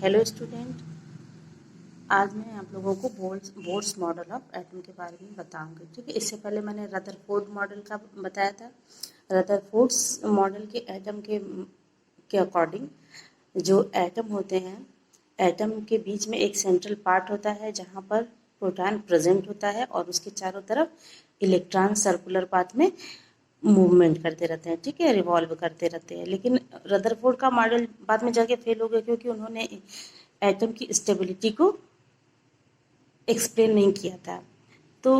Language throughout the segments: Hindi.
हेलो स्टूडेंट, आज मैं आप लोगों को बोर्ड्स मॉडल ऑफ एटम के बारे में बताऊंगी। ठीक है, इससे पहले मैंने रदरफोर्ड मॉडल का बताया था। रदरफोर्ड्स मॉडल के एटम के अकॉर्डिंग जो एटम होते हैं, एटम के बीच में एक सेंट्रल पार्ट होता है जहाँ पर प्रोटॉन प्रेजेंट होता है और उसके चारों तरफ इलेक्ट्रॉन सर्कुलर पाथ में मूवमेंट करते रहते हैं। ठीक है, रिवॉल्व करते रहते हैं। लेकिन रदरफोर्ड का मॉडल बाद में जाके फेल हो गया क्योंकि उन्होंने एटम की स्टेबिलिटी को एक्सप्लेन नहीं किया था। तो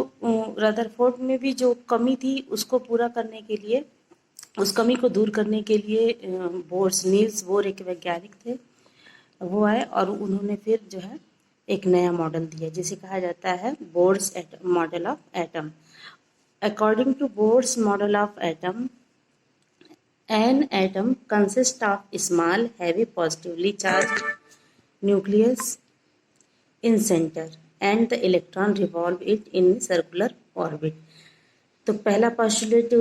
रदरफोर्ड में भी जो कमी थी उसको पूरा करने के लिए, उस कमी को दूर करने के लिए बोर्स नील्स बोर एक वैज्ञानिक थे, वो आए और उन्होंने फिर जो है एक नया मॉडल दिया जिसे कहा जाता है Bohr's model of atom. According to Bohr's model of atom, an atom consists of small heavy positively charged nucleus in center and the electron revolve it in circular orbit। तो पहला पोस्टुलेट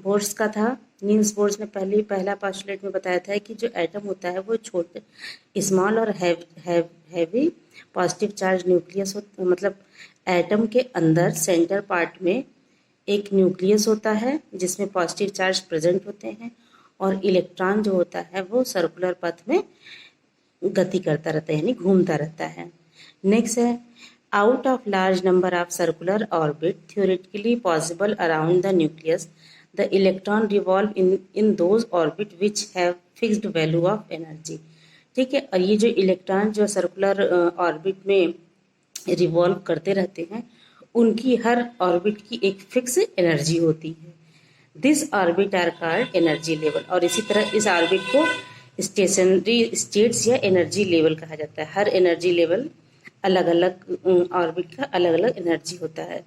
बोर्स का था। नील्स बोर्स ने पहला पोस्टुलेट में बताया था कि जो एटम होता है वो छोटे स्मॉल और हैवी पॉजिटिव चार्ज न्यूक्लियस मतलब एटम के अंदर सेंटर पार्ट में एक न्यूक्लियस होता है जिसमें पॉजिटिव चार्ज प्रेजेंट होते हैं और इलेक्ट्रॉन जो होता है वो सर्कुलर पथ में गति करता रहता है, यानी घूमता रहता है। नेक्स्ट है out of large number of circular orbit theoretically possible around the nucleus the electron revolve in those orbit which have fixed value of energy. ठीक है, और ये जो इलेक्ट्रॉन जो सर्कुलर ऑर्बिट में रिवॉल्व करते रहते हैं उनकी हर ऑर्बिट की एक फिक्स एनर्जी होती है। This orbit are called energy level. और इसी तरह इस ऑर्बिट को स्टेशनरी स्टेट्स या एनर्जी लेवल कहा जाता है। हर एनर्जी लेवल अलग अलग ऑर्बिट का अलग अलग एनर्जी होता है।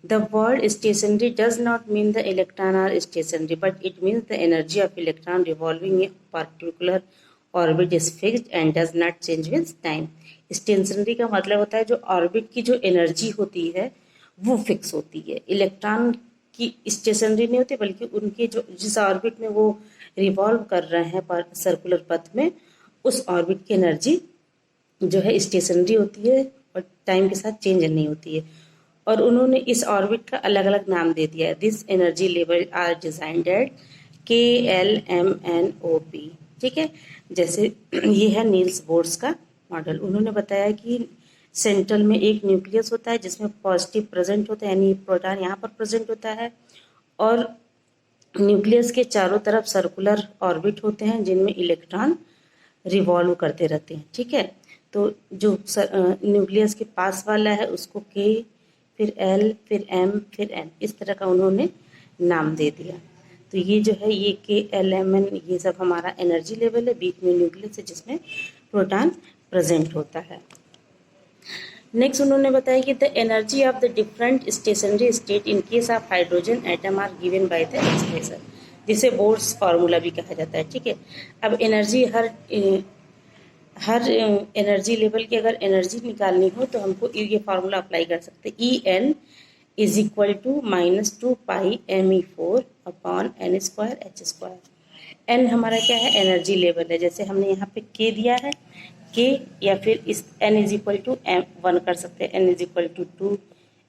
The word stationary does not mean the electron are stationary but it means the energy of electron revolving a particular orbit is fixed and does not change with time. Stationary का मतलब होता है जो ऑर्बिट की जो एनर्जी होती है वो फिक्स होती है। इलेक्ट्रॉन की स्टेशनरी नहीं होती बल्कि उनके जो जिस ऑर्बिट में वो रिवॉल्व कर रहे हैं पर सर्कुलर पथ में, उस ऑर्बिट की एनर्जी जो है स्टेशनरी होती है और टाइम के साथ चेंज नहीं होती है। और उन्होंने इस ऑर्बिट का अलग अलग नाम दे दिया है। This energy level are designed at KLMNOP। ठीक है, जैसे ये है नील्स बोर्स का मॉडल। उन्होंने बताया कि सेंट्रल में एक न्यूक्लियस होता है जिसमें पॉजिटिव प्रेजेंट होता है, यानी प्रोटॉन यहाँ पर प्रेजेंट होता है, और न्यूक्लियस के चारों तरफ सर्कुलर ऑर्बिट होते हैं जिनमें इलेक्ट्रॉन रिवॉल्व करते रहते हैं। ठीक है, तो जो न्यूक्लियस के पास वाला है उसको K, फिर L, फिर M, फिर N, इस तरह का उन्होंने नाम दे दिया। तो ये जो है ये KLMN ये सब हमारा एनर्जी लेवल है। बीच में न्यूक्लियस है जिसमें प्रोटॉन प्रेजेंट होता है। नेक्स्ट उन्होंने बताया कि the energy of the different stationary state in case of hydrogen atom are given by the expression, जिसे बोर्स फार्मूला भी कहा जाता है। ठीक है, अब एनर्जी हर एनर्जी लेवल की अगर एनर्जी निकालनी हो तो हमको ये फार्मूला अप्लाई कर सकते हैं। EN is equal to -2 pi ME4 upon N²H²। N हमारा क्या है, एनर्जी लेवल है। जैसे हमने यहाँ पे K दिया है, K या फिर इस N is equal to M1 कर सकते हैं। N is equal to 2,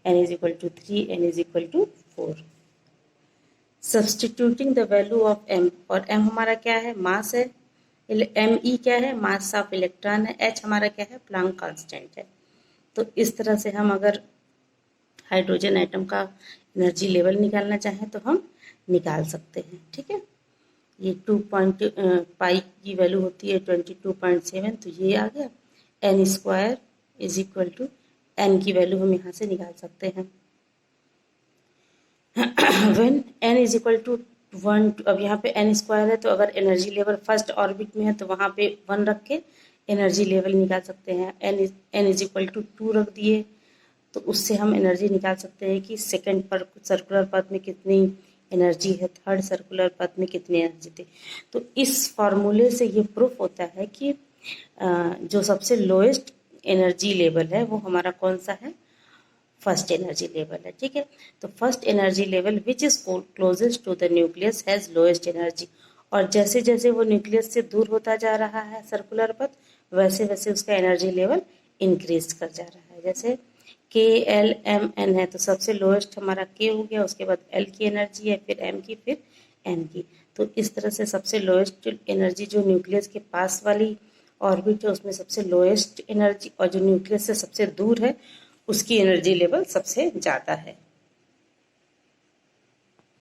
N is equal to 3, N is equal to 4। Substituting the value of M, और M हमारा क्या है, मास है। Me क्या है, मास ऑफ इलेक्ट्रॉन है। H हमारा क्या है, प्लैंक कांस्टेंट है। तो इस तरह से हम अगर हाइड्रोजन एटम का एनर्जी लेवल निकालना चाहें तो हम निकाल सकते हैं। ठीक है, ये 2 पाई की वैल्यू होती है 22.7, तो ये आ गया। N² is equal to N की वैल्यू हम यहाँ से निकाल सकते हैं। When N is equal to 1, अब यहाँ पे N² है तो अगर एनर्जी लेवल फर्स्ट ऑर्बिट में है तो वहाँ पे 1 रख के एनर्जी लेवल निकाल सकते हैं। N इज इक्वल टू 2 रख दिए तो उससे हम एनर्जी निकाल सकते हैं कि सेकंड पर सर्कुलर पथ में कितनी एनर्जी है, थर्ड सर्कुलर पथ में कितनी एनर्जी थी। तो इस फॉर्मूले से ये प्रूफ होता है कि जो सबसे लोएस्ट एनर्जी लेवल है वो हमारा कौन सा है, फर्स्ट एनर्जी लेवल है। ठीक है, तो first energy level which is closest to the nucleus has lowest energy, और जैसे जैसे वो न्यूक्लियस से दूर होता जा रहा है सर्कुलर पथ, वैसे वैसे उसका एनर्जी लेवल इंक्रीज कर जा रहा है। जैसे के एल एम एन है तो सबसे लोएस्ट हमारा के हो गया, उसके बाद एल की एनर्जी है, फिर एम की, फिर एन की। तो इस तरह से सबसे लोएस्ट एनर्जी जो न्यूक्लियस के पास वाली ऑर्बिट है उसमें सबसे लोएस्ट एनर्जी, और जो न्यूक्लियस से सबसे दूर है उसकी एनर्जी लेवल सबसे ज़्यादा है।